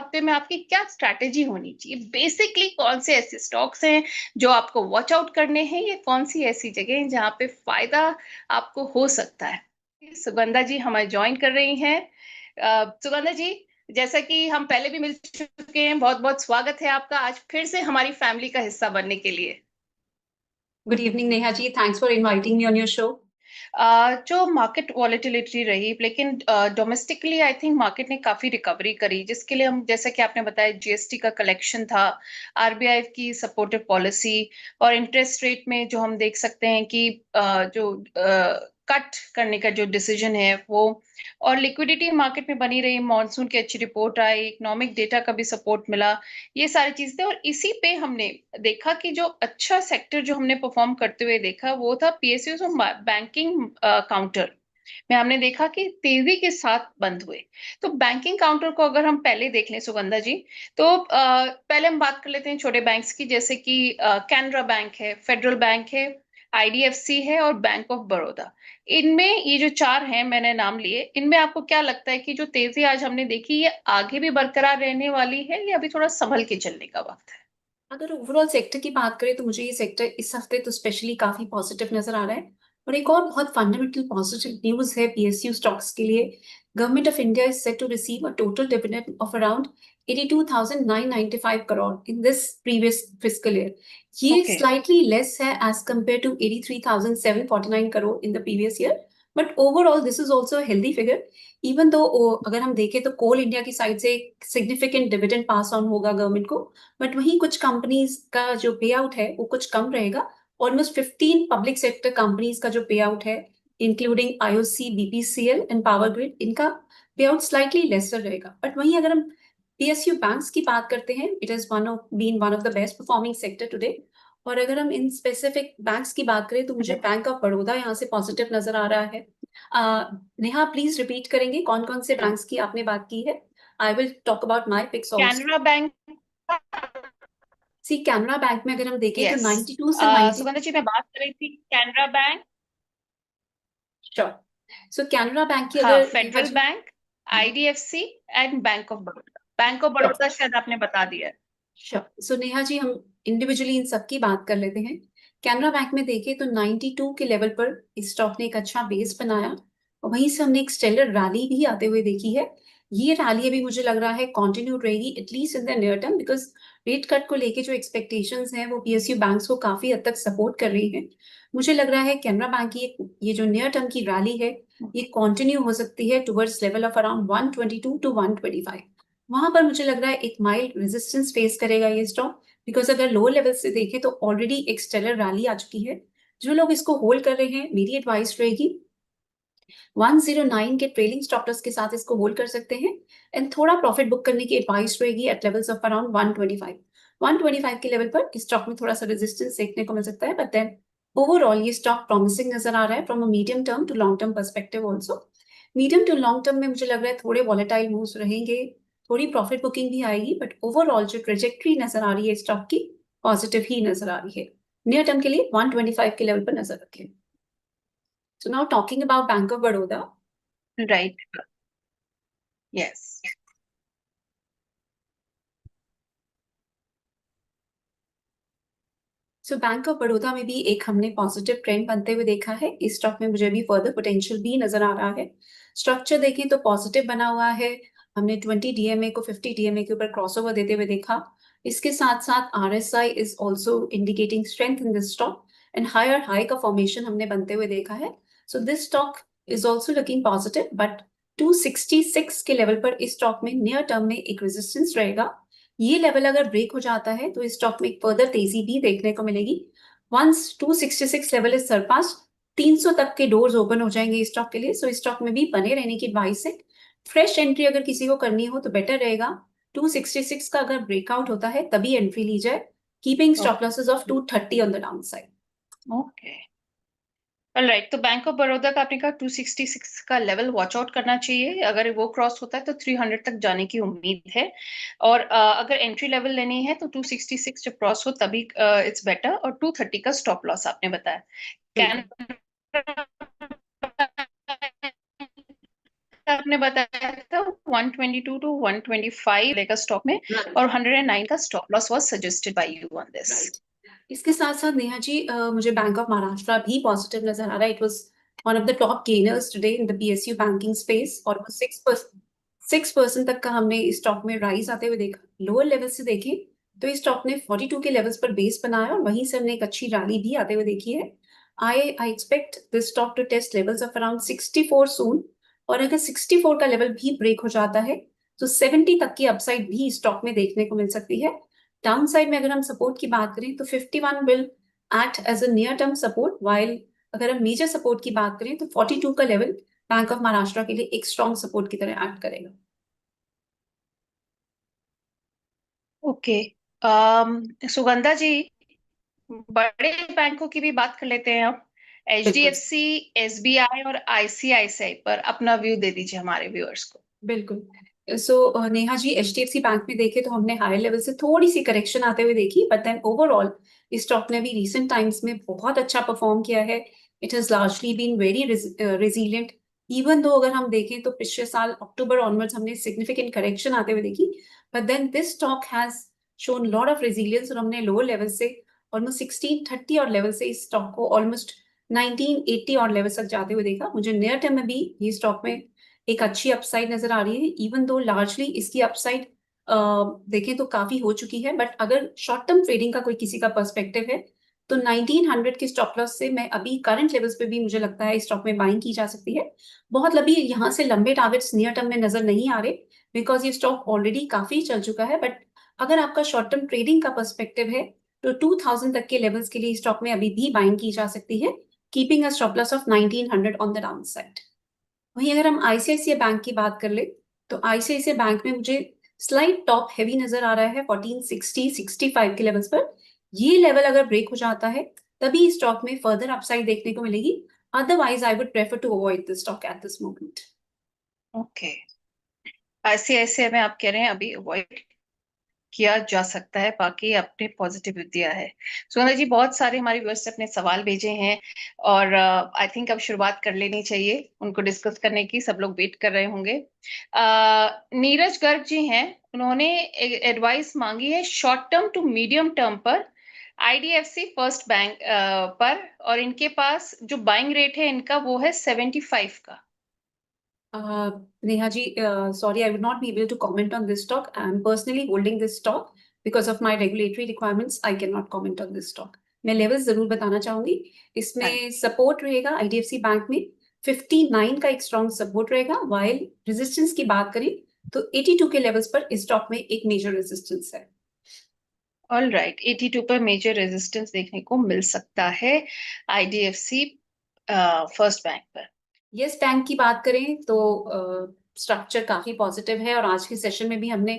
हफ्ते में आपकी क्या स्ट्रैटेजी होनी चाहिए? बेसिकली कौन से ऐसे स्टॉक्स हैं जो आपको वॉच आउट करने हैं, या कौन सी ऐसी जगह हैं जहाँ पे फायदा आपको हो सकता है? सुगंधा जी हमारे ज्वाइन कर रही हैं। सुगंधा जी, जैसा कि हम पहले भी मिल चुके हैं, बहुत बहुत स्वागत है आपका आज फिर से हमारी फैमिली का हिस्सा बनने के लिए। Good evening, Neha ji. Thanks for inviting me on your show. जो मार्केट वॉलेटिलिटी रही, लेकिन डोमेस्टिकली आई थिंक मार्केट ने काफी रिकवरी करी, जिसके लिए हम, जैसा कि आपने बताया, जीएसटी का कलेक्शन था, आरबीआई की सपोर्टिव पॉलिसी, और इंटरेस्ट रेट में जो हम देख सकते हैं कि जो कट करने का जो डिसीजन है वो, और लिक्विडिटी मार्केट में बनी रही, मॉनसून की अच्छी रिपोर्ट आई, इकोनॉमिक डेटा का भी सपोर्ट मिला, ये सारी चीजें थे। और इसी पे हमने देखा कि जो अच्छा सेक्टर जो हमने परफॉर्म करते हुए देखा वो था पीएसयू और बैंकिंग काउंटर में। हमने देखा कि तेजी के साथ बंद हुए। तो बैंकिंग काउंटर को अगर हम पहले देख लें सुगंधा जी, तो पहले हम बात कर लेते हैं छोटे बैंक्स की, जैसे कि कैनरा बैंक है, फेडरल बैंक है, आईडीएफसी है और बैंक ऑफ बड़ौदा। इनमें ये जो चार हैं मैंने नाम लिए, इनमें आपको क्या लगता है कि जो तेजी आज हमने देखी, ये आगे भी बरकरार रहने वाली है या अभी थोड़ा संभल के चलने का वक्त है? अगर ओवरऑल सेक्टर की बात करें तो मुझे ये सेक्टर इस हफ्ते तो स्पेशली काफी पॉजिटिव नजर आ रहा है। और एक और बहुत फंडामेंटल पॉजिटिव न्यूज है पीएसयू स्टॉक्स के लिए। Government of India is set to receive a total dividend of around 82,995 crore in this previous fiscal year. ये ओके। स्लाइटली लेस है as compared to 83,749 crore in the previous year. But overall this is also healthy figure. Even though अगर हम देखें तो कोल इंडिया की side से significant dividend pass on होगा government को। बट वहीं कुछ कंपनीज का जो पे आउट है वो कुछ कम रहेगा। ऑलमोस्ट 15 पब्लिक सेक्टर कंपनीज का जो पे आउट है, including IOC, BPCL and power grid, इनका पे आउट स्लाइटली लेसर रहेगा। बट वहीं अगर हम पीएसयू बैंक्स की बात करते हैं, it is one of the best performing sector today. और अगर हम इन स्पेसिफिक बैंक्स की बात करें तो मुझे बैंक ऑफ बड़ौदा यहाँ से पॉजिटिव नजर आ रहा है। नेहा प्लीज रिपीट करेंगे कौन कौन से बैंक्स की आपने बात की है? I will talk about my picks also. Canara bank. See Canara bank में अगर हम देखें तो यस। 92 से 90। सुगंधा जी, मैं बात कर रही थी Canara bank. Sure. So Canara bank की हाँ, अगर Neha Federal ji. Bank, IDFC and bank of Baroda. Bank of sure. Baroda शायद आपने बता दिया है। श्योर। सो नेहा जी हम इंडिविजुअली इन सब की बात कर लेते हैं। कैनरा बैंक में देखें तो 92 के लेवल पर इस स्टॉक ने एक अच्छा बेस बनाया और वहीं से हमने एक स्टेलर रैली भी आते हुए देखी है। ये रैली अभी मुझे लग रहा है कंटिन्यू रहेगी at least in the near term, because rate cut को लेके जो एक्सपेक्टेशंस हैं वो पीएसयू बैंक्स को काफी हद तक सपोर्ट कर रही हैं। मुझे लग रहा है कैनरा बैंक की ये जो नियर टर्म की रैली है ये कंटिन्यू हो सकती है towards level of around 122 to 125। वहां पर मुझे लग रहा है एक माइल्ड रेजिस्टेंस फेस करेगा ये स्टॉक, बिकॉज अगर लोअर लेवल से देखें तो ऑलरेडी एक स्टेलर रैली आ चुकी है। जो लोग इसको होल्ड कर रहे हैं, मेरी एडवाइस रहेगी 109 के ट्रेलिंग स्टॉप लॉस के साथ इसको होल्ड कर सकते हैं। एंड थोड़ा प्रॉफिट बुक करने की एडवाइस रहेगी एट लेवल्स ऑफ अराउंड 125। 125 के लेवल पर इस स्टॉक में थोड़ा सा रेजिस्टेंस देखने को मिल सकता है, बट देन ओवरऑल ये स्टॉक प्रॉमिसिंग नजर आ रहा है from a medium term to long term perspective also. Medium to long term में मुझे लग रहा है थोड़े वॉलेटाइल मूव्स रहेंगे, थोड़ी प्रॉफिट बुकिंग भी आएगी, बट ओवरऑल जो ट्रेजेक्ट्री नजर आ रही है स्टॉक की पॉजिटिव ही नजर आ रही है। नियर टर्म के लिए 125 के लेवल पर नजर रखें। So now talking about bank of Baroda. Right. Yes. So bank of Baroda में भी एक हमने पॉजिटिव ट्रेंड बनते हुए देखा है। इस स्टॉक में मुझे भी फर्दर पोटेंशियल भी नजर आ रहा है। स्ट्रक्चर देखें तो पॉजिटिव बना हुआ है। हमने 20 डीएमए को 50 डीएमए के ऊपर क्रॉसओवर देते हुए देखा। इसके साथ साथ RSI is also indicating strength in this stock and higher high का फॉर्मेशन हमने बनते हुए देखा है। So this stock is also looking positive, but 266 के लेवल पर इस स्टॉक में नियर टर्म में एक रेजिस्टेंस रहेगा। ये लेवल अगर ब्रेक हो जाता है तो इस स्टॉक में एक फर्दर तेजी भी देखने को मिलेगी। वंस 266 लेवल इज सरपास, 300 तक के डोर्स ओपन हो जाएंगे इस स्टॉक के लिए। सो इस स्टॉक में भी बने रहने की एडवाइस है। फ्रेश एंट्री अगर किसी को करनी हो तो बेटर रहेगा 266 का अगर ब्रेकआउट होता है तभी एंट्री ली जाए, keeping stop losses of 230 on the down side. Okay. Right, तो बैंक ऑफ बड़ौदा का आपने कहा 266 का लेवल वॉच आउट करना चाहिए, अगर वो क्रॉस होता है तो 300 तक जाने की उम्मीद है। और अगर एंट्री लेवल लेनी है तो 266 जब क्रॉस हो तभी इट्स बेटर, और 230 का स्टॉप लॉस आपने बताया। बिल्कुल। कैनरा आपने बताया था 122 to 125 लेकर स्टॉक में, और 109 का stop loss was suggested by you on this. इसके साथ साथ नेहा जी मुझे बैंक ऑफ महाराष्ट्र भी पॉजिटिव नजर आ रहा है। It was one of the top gainers today in the PSU banking space, और 6% तक का हमने इस स्टॉक में राइज आते हुए देखा। लोअर लेवल से देखें तो इस स्टॉक ने 42 के लेवल्स पर बेस बनाया और वहीं से हमने एक अच्छी रैली भी आते हुए देखी है। I expect this stock to test levels of around 64 soon, और अगर 64 का लेवल भी ब्रेक हो जाता है तो 70 तक की अपसाइड भी स्टॉक में देखने को मिल सकती है। डाउन साइड में अगर हम सपोर्ट की बात करें तो 51 will act as a near term support, while अगर हम मेजर सपोर्ट की बात करें तो 42 का लेवल बैंक ऑफ महाराष्ट्र के लिए एक स्ट्रॉन्ग सपोर्ट की तरह एक्ट करेगा। ओके, सुगंधा जी, बड़े बैंकों की भी बात कर लेते हैं अब। HDFC, SBI और ICICI पर अपना व्यू दे दीजिए हमारे व्यूअर्स को। बिल्कुल। सो नेहा जी, HDFC बैंक में देखे तो हमने हायर लेवल से थोड़ी सी करेक्शन आते हुए देखी, बट देन ओवरऑल इस स्टॉक ने भी रिसेंट टाइम्स में बहुत अच्छा परफॉर्म किया है। It has largely been very resilient, even though अगर हम देखें तो पिछले साल अक्टूबर ऑनवर्ड्स हमने सिग्निफिकेंट करेक्शन आते हुए देखी, but then this stock has shown lot of resilience, और हमने लोअर लेवल से ऑलमोस्ट 1630 और लेवल से इस स्टॉक को ऑलमोस्ट 1980 और लेवल तक जाते हुए देखा। मुझे नियर टर्म में भी ये स्टॉक में एक अच्छी अपसाइड नजर आ रही है, इवन दो लार्जली इसकी अपसाइड देखें तो काफी हो चुकी है, बट अगर शॉर्ट टर्म ट्रेडिंग का कोई किसी का पर्सपेक्टिव है तो 1900 के स्टॉप लॉस से मैं अभी करंट लेवल्स पे भी मुझे लगता है स्टॉक में बाइंग की जा सकती है। बहुत लंबी यहाँ से लंबे टारगेट्स नियर टर्म में नजर नहीं आ रहे, बिकॉज ये स्टॉक ऑलरेडी काफी चल चुका है, बट अगर आपका शॉर्ट टर्म ट्रेडिंग का पर्सपेक्टिव है तो 2000 तक के लेवल्स के लिए स्टॉक में अभी भी बाइंग की जा सकती है, keeping a stop loss of 1900 on the down side. वहीं अगर हम आईसीआईसीआई बैंक की बात कर ले तो आईसीआईसीआई बैंक में मुझे स्लाइड टॉप हैवी नजर आ रहा है 1460-65 के लेवल्स पर। ये लेवल अगर ब्रेक हो जाता है तभी स्टॉक में फर्दर अपसाइड देखने को मिलेगी, otherwise I would prefer to avoid this stock at this moment. Okay, ICICI में आप कह रहे हैं अभी अवॉइड किया जा सकता है, बाकी आपने पॉजिटिव दिया है। सुगंधा जी, बहुत सारे हमारे व्यूअर्स अपने सवाल भेजे हैं और आई थिंक अब शुरुआत कर लेनी चाहिए उनको डिस्कस करने की, सब लोग वेट कर रहे होंगे। नीरज गर्ग जी हैं, उन्होंने एडवाइस मांगी है short term to medium term पर IDFC फर्स्ट बैंक पर, और इनके पास जो बाइंग रेट है इनका वो है 75 का। Neha ji, sorry, I would not be able to comment on this stock. I am personally holding this stock because of my regulatory requirements. I cannot comment on this stock. मैं levels जरूर बताना चाहूंगी। इसमें support रहेगा IDFC bank में 59 का एक strong support रहेगा, वाइल रेजिस्टेंस की बात करें तो 82 के लेवल्स पर इस स्टॉक में एक मेजर रेजिस्टेंस है। ऑल राइट, 82 पर मेजर रेजिस्टेंस देखने को मिल सकता है IDFC फर्स्ट बैंक पर। यस बैंक की बात करें तो स्ट्रक्चर काफी पॉजिटिव है और आज के सेशन में भी हमने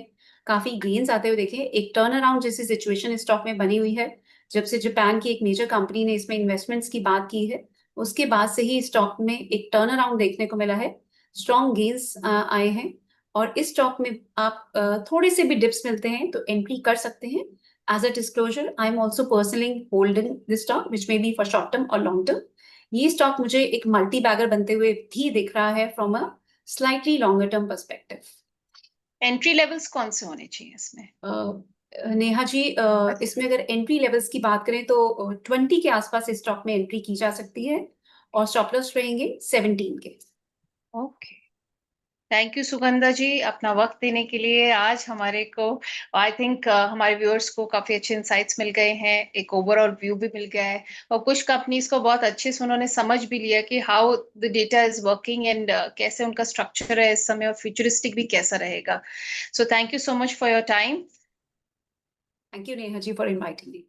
काफी गेन्स आते हुए देखे। एक टर्न अराउंड जैसी सिचुएशन स्टॉक में बनी हुई है जब से जापान की एक मेजर कंपनी ने इसमें इन्वेस्टमेंट्स की बात की है, उसके बाद से ही स्टॉक में एक टर्न अराउंड देखने को मिला है, स्ट्रॉन्ग गेन्स आए हैं, और इस स्टॉक में आप थोड़े से भी डिप्स मिलते हैं तो एंट्री कर सकते हैं। As a disclosure, I am also personally holding this stock which may be for short term और लॉन्ग टर्म। ये स्टॉक मुझे एक मल्टी बैगर बनते हुए भी दिख रहा है from a slightly longer term perspective. Entry levels कौन से होने चाहिए इसमें? नेहा जी, इसमें अगर एंट्री लेवल्स की बात करें तो 20 के आसपास इस स्टॉक में एंट्री की जा सकती है और स्टॉप लॉस रहेंगे 17 के। ओके, थैंक यू सुगंधा जी अपना वक्त देने के लिए आज हमारे को। आई थिंक हमारे व्यूअर्स को काफी अच्छे इंसाइट्स मिल गए हैं, एक ओवरऑल व्यू भी मिल गया है, और कुछ कंपनीज को बहुत अच्छे से उन्होंने समझ भी लिया कि how the data is working and कैसे उनका स्ट्रक्चर है इस समय, और फ्यूचरिस्टिक भी कैसा रहेगा। So thank you so much for your time. Thank you Neha ji for inviting me.